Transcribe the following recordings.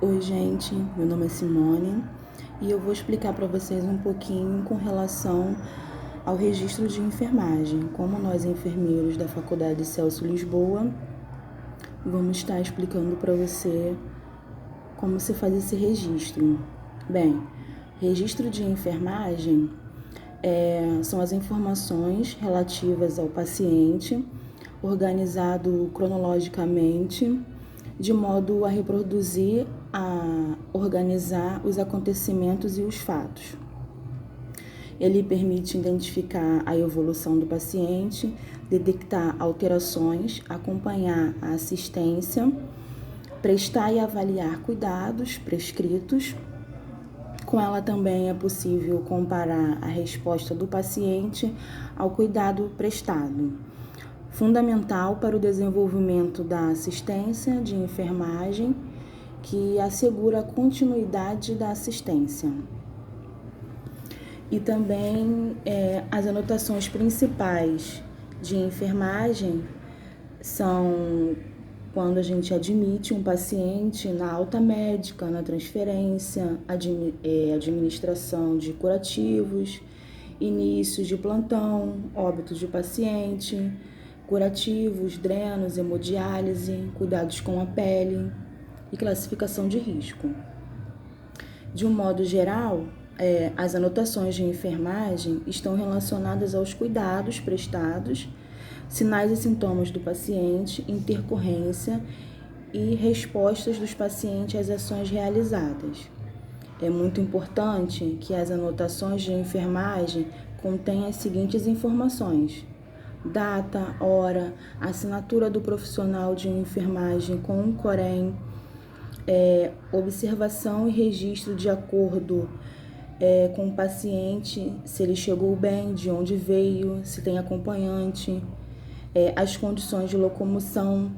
Oi, gente, meu nome é Simone e eu vou explicar para vocês um pouquinho com relação ao registro de enfermagem. Como nós, enfermeiros da Faculdade Celso Lisboa, vamos estar explicando para você como se faz esse registro. Bem, registro de enfermagem são as informações relativas ao paciente, organizado cronologicamente, de modo a reproduzir, a organizar os acontecimentos e os fatos. Ele permite identificar a evolução do paciente, detectar alterações, acompanhar a assistência, prestar e avaliar cuidados prescritos. Com ela também é possível comparar a resposta do paciente ao cuidado prestado. Fundamental para o desenvolvimento da assistência de enfermagem, que assegura a continuidade da assistência. E também as anotações principais de enfermagem são quando a gente admite um paciente na alta médica, na transferência, administração de curativos, início de plantão, óbito de paciente, curativos, drenos, hemodiálise, cuidados com a pele e classificação de risco. De um modo geral, as anotações de enfermagem estão relacionadas aos cuidados prestados, sinais e sintomas do paciente, intercorrência e respostas dos pacientes às ações realizadas. É muito importante que as anotações de enfermagem contenham as seguintes informações: data, hora, assinatura do profissional de enfermagem com o COREN, observação e registro de acordo com o paciente, se ele chegou bem, de onde veio, se tem acompanhante, as condições de locomoção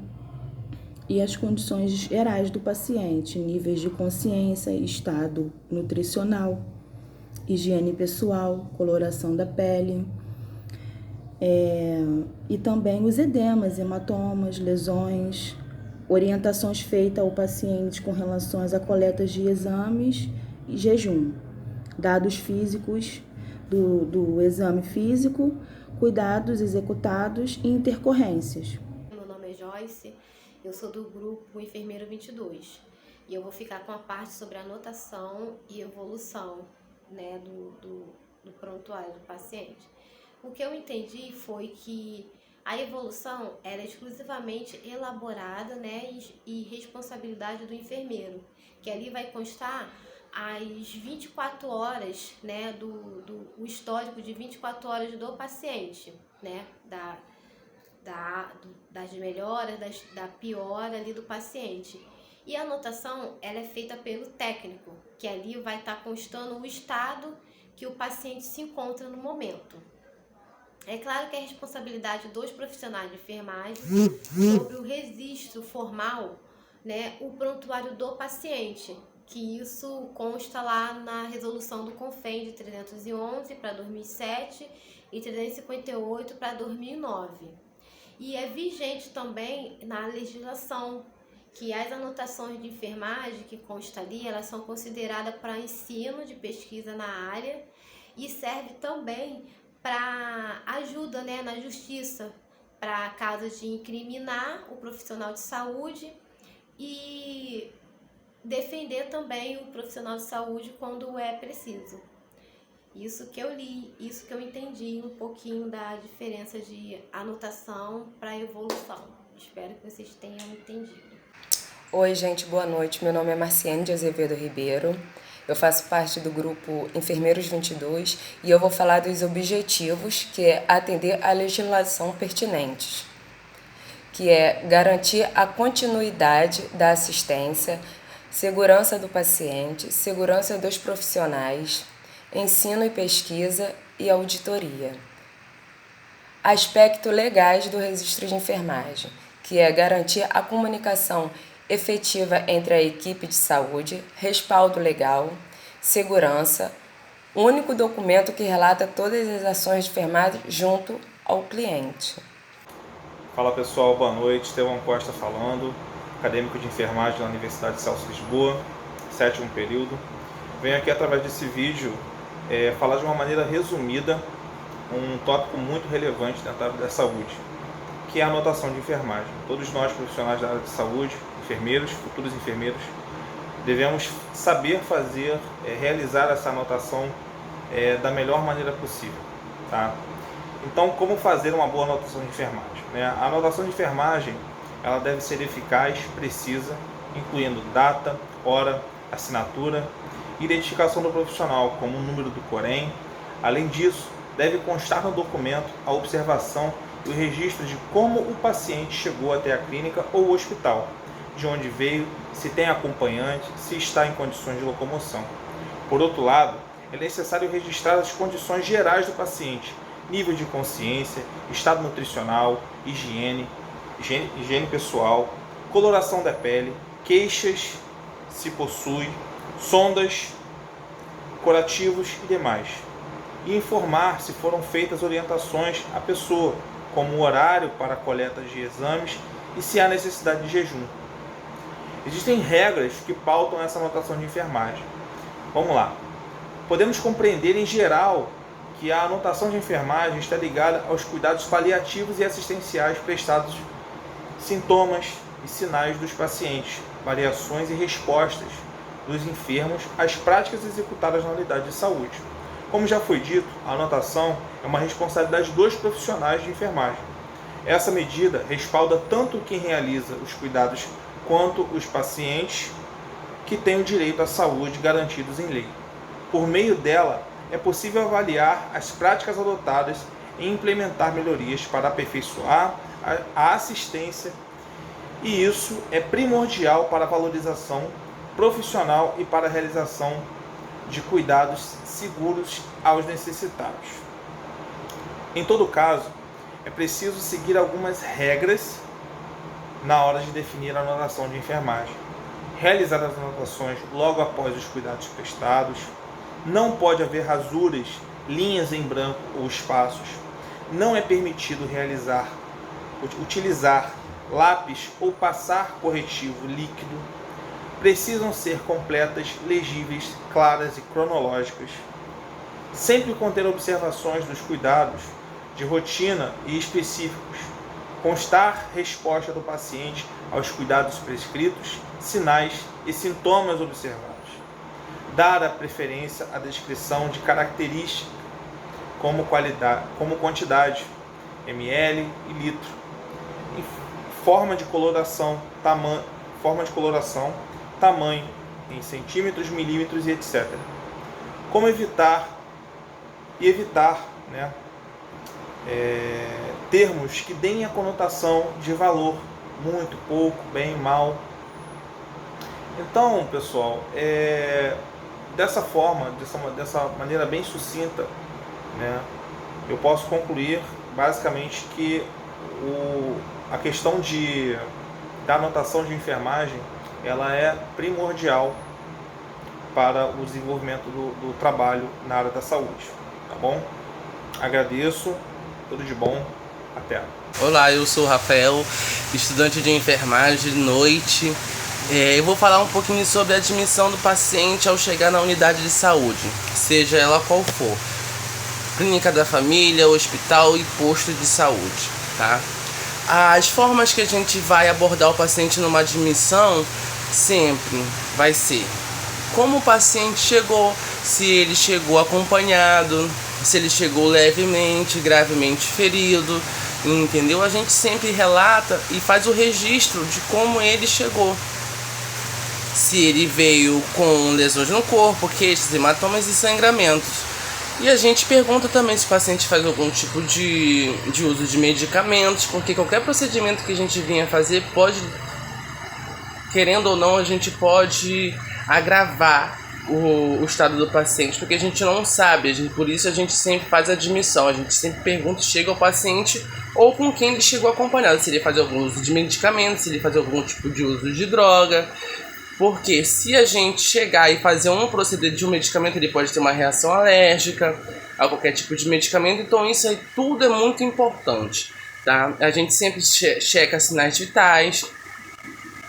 e as condições gerais do paciente, níveis de consciência, estado nutricional, higiene pessoal, coloração da pele, e também os edemas, hematomas, lesões, orientações feitas ao paciente com relação às coletas de exames e jejum, dados físicos do exame físico, cuidados executados e intercorrências. Meu nome é Joyce, eu sou do grupo Enfermeiro 22 e eu vou ficar com a parte sobre anotação e evolução, né, do prontuário do paciente. O que eu entendi foi que a evolução era exclusivamente elaborada, né, e responsabilidade do enfermeiro, que ali vai constar as 24 horas, né, o histórico de 24 horas do paciente, né, das melhoras, da piora ali do paciente. E a anotação, ela é feita pelo técnico, que ali vai estar constando o estado que o paciente se encontra no momento. É claro que é responsabilidade dos profissionais de enfermagem sobre o registro formal, né, o prontuário do paciente, que isso consta lá na resolução do CONFEM de 311 para 2007 e 358 para 2009. E é vigente também na legislação, que as anotações de enfermagem que consta ali, elas são consideradas para ensino de pesquisa na área e serve também para ajuda, né, na justiça, para casos de incriminar o profissional de saúde e defender também o profissional de saúde quando é preciso. Isso que eu li, isso que eu entendi um pouquinho da diferença de anotação para evolução. Espero que vocês tenham entendido. Oi, gente, boa noite. Meu nome é Marciane de Azevedo Ribeiro. Eu faço parte do grupo Enfermeiros 22 e eu vou falar dos objetivos, que é atender à legislação pertinente, que é garantir a continuidade da assistência, segurança do paciente, segurança dos profissionais, ensino e pesquisa e auditoria. Aspectos legais do registro de enfermagem, que é garantir a comunicação efetiva entre a equipe de saúde, respaldo legal, segurança, único documento que relata todas as ações de enfermagem junto ao cliente. Fala pessoal, boa noite, Estevão Costa falando, acadêmico de enfermagem da Universidade Celso Lisboa. 7º período. Venho aqui através desse vídeo falar de uma maneira resumida um tópico muito relevante dentro da área da saúde, que é a anotação de enfermagem. Todos nós, profissionais da área de saúde, enfermeiros, futuros enfermeiros, devemos saber fazer, realizar essa anotação da melhor maneira possível, tá? Então, como fazer uma boa anotação de enfermagem, né? A anotação de enfermagem, ela deve ser eficaz, precisa, incluindo data, hora, assinatura, identificação do profissional, como o número do Corém. Além disso, deve constar no documento a observação e o registro de como o paciente chegou até a clínica ou hospital, de onde veio, se tem acompanhante, se está em condições de locomoção. Por outro lado, é necessário registrar as condições gerais do paciente, nível de consciência, estado nutricional, higiene pessoal, coloração da pele, queixas, se possui, sondas, curativos e demais. E informar se foram feitas orientações à pessoa, como o horário para a coleta de exames e se há necessidade de jejum. Existem regras que pautam essa anotação de enfermagem. Vamos lá. Podemos compreender em geral que a anotação de enfermagem está ligada aos cuidados paliativos e assistenciais prestados, sintomas e sinais dos pacientes, variações e respostas dos enfermos às práticas executadas na unidade de saúde. Como já foi dito, a anotação é uma responsabilidade dos profissionais de enfermagem. Essa medida respalda tanto quem realiza os cuidados quanto os pacientes que têm o direito à saúde garantidos em lei. Por meio dela, é possível avaliar as práticas adotadas e implementar melhorias para aperfeiçoar a assistência, e isso é primordial para a valorização profissional e para a realização de cuidados seguros aos necessitados. Em todo caso, é preciso seguir algumas regras na hora de definir a anotação de enfermagem. Realizar as anotações logo após os cuidados prestados. Não pode haver rasuras, linhas em branco ou espaços. Não é permitido utilizar lápis ou passar corretivo líquido. Precisam ser completas, legíveis, claras e cronológicas. Sempre conter observações dos cuidados de rotina e específicos. Constar resposta do paciente aos cuidados prescritos, sinais e sintomas observados. Dar a preferência à descrição de características como quantidade, ml e litro, forma de coloração, tamanho em centímetros, milímetros e etc. Como evitar termos que deem a conotação de valor, muito, pouco, bem, mal. Então, pessoal, dessa forma, dessa maneira bem sucinta, né, eu posso concluir basicamente que a questão da anotação de enfermagem, ela é primordial para o desenvolvimento do trabalho na área da saúde, tá bom? Agradeço, tudo de bom, até. Olá, eu sou o Rafael, estudante de enfermagem de noite. Eu vou falar um pouquinho sobre a admissão do paciente ao chegar na unidade de saúde, seja ela qual for, clínica da família, hospital e posto de saúde, tá? As formas que a gente vai abordar o paciente numa admissão sempre vai ser como o paciente chegou, se ele chegou acompanhado, se ele chegou levemente, gravemente ferido, entendeu? A gente sempre relata e faz o registro de como ele chegou. Se ele veio com lesões no corpo, queixas, hematomas e sangramentos. E a gente pergunta também se o paciente faz algum tipo de uso de medicamentos, porque qualquer procedimento que a gente venha fazer pode, querendo ou não, a gente pode agravar o estado do paciente, porque a gente não sabe, por isso a gente sempre faz a admissão, a gente sempre pergunta, chega ao paciente ou com quem ele chegou acompanhado, se ele faz algum uso de medicamentos, se ele faz algum tipo de uso de droga. Porque se a gente chegar e fazer um procedimento de um medicamento, ele pode ter uma reação alérgica a qualquer tipo de medicamento. Então isso aí tudo é muito importante, tá? A gente sempre checa sinais vitais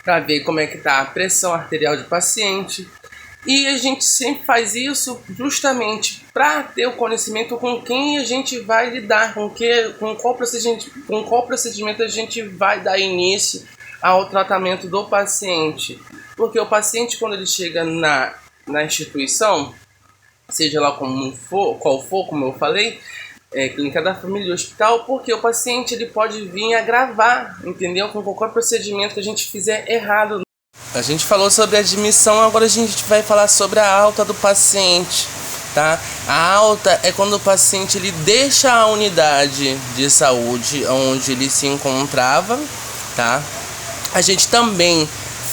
para ver como é que está a pressão arterial do paciente. E a gente sempre faz isso justamente para ter o conhecimento com quem a gente vai lidar, com qual procedimento a gente vai dar início ao tratamento do paciente. Porque o paciente, quando ele chega na instituição, seja lá qual for, como eu falei, clínica da família, hospital, porque o paciente ele pode vir agravar, entendeu? Com qualquer procedimento que a gente fizer errado. A gente falou sobre a admissão, agora a gente vai falar sobre a alta do paciente, tá? A alta é quando o paciente ele deixa a unidade de saúde onde ele se encontrava, tá? A gente também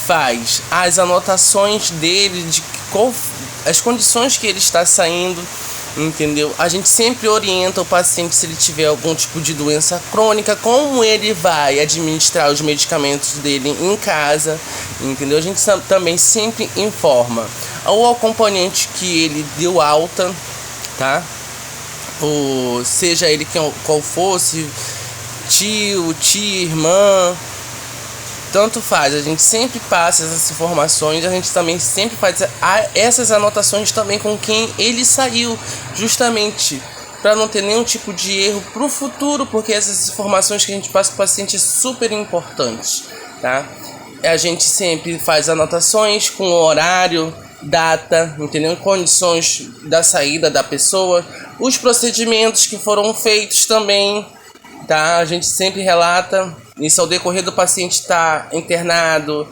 faz as anotações dele, de as condições que ele está saindo, entendeu? A gente sempre orienta o paciente se ele tiver algum tipo de doença crônica, como ele vai administrar os medicamentos dele em casa, entendeu? A gente também sempre informa ao acompanhante que ele deu alta, tá? Ou seja ele qual fosse, tio, tia, irmã, tanto faz, a gente sempre passa essas informações, a gente também sempre faz essas anotações também com quem ele saiu, justamente para não ter nenhum tipo de erro para o futuro, porque essas informações que a gente passa para o paciente é super importante, tá? A gente sempre faz anotações com horário, data, entendeu? Condições da saída da pessoa, os procedimentos que foram feitos também, tá? A gente sempre relata isso ao decorrer do paciente estar internado,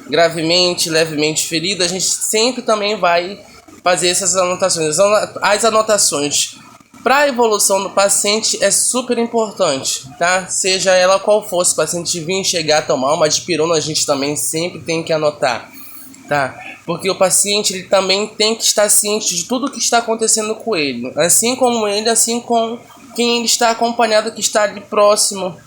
gravemente, levemente ferido. A gente sempre também vai fazer essas anotações. As anotações para a evolução do paciente é super importante, tá? Seja ela qual fosse, o paciente vir chegar a tomar uma dipirona, a gente também sempre tem que anotar, tá? Porque o paciente ele também tem que estar ciente de tudo o que está acontecendo com ele, assim como ele, assim com quem ele está acompanhado, que está ali próximo,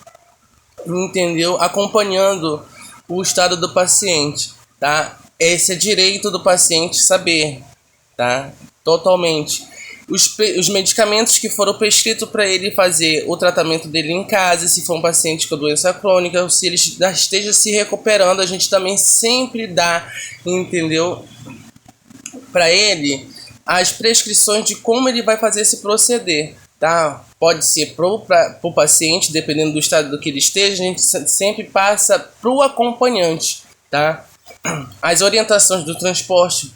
entendeu? Acompanhando o estado do paciente, tá? Esse é direito do paciente saber, tá? Totalmente. Os medicamentos que foram prescritos para ele fazer o tratamento dele em casa, se for um paciente com doença crônica, se ele esteja se recuperando, a gente também sempre dá, entendeu? Para ele as prescrições de como ele vai fazer esse proceder, tá? Pode ser para o paciente, dependendo do estado do que ele esteja, a gente sempre passa para o acompanhante, tá? As orientações do transporte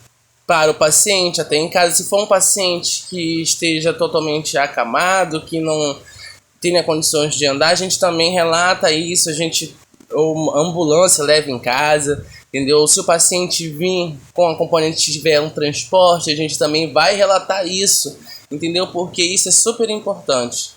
para o paciente até em casa, se for um paciente que esteja totalmente acamado, que não tenha condições de andar, a gente também relata isso, a ambulância leva em casa, entendeu? Se o paciente vir com acompanhante tiver um transporte, a gente também vai relatar isso, entendeu? Porque isso é super importante.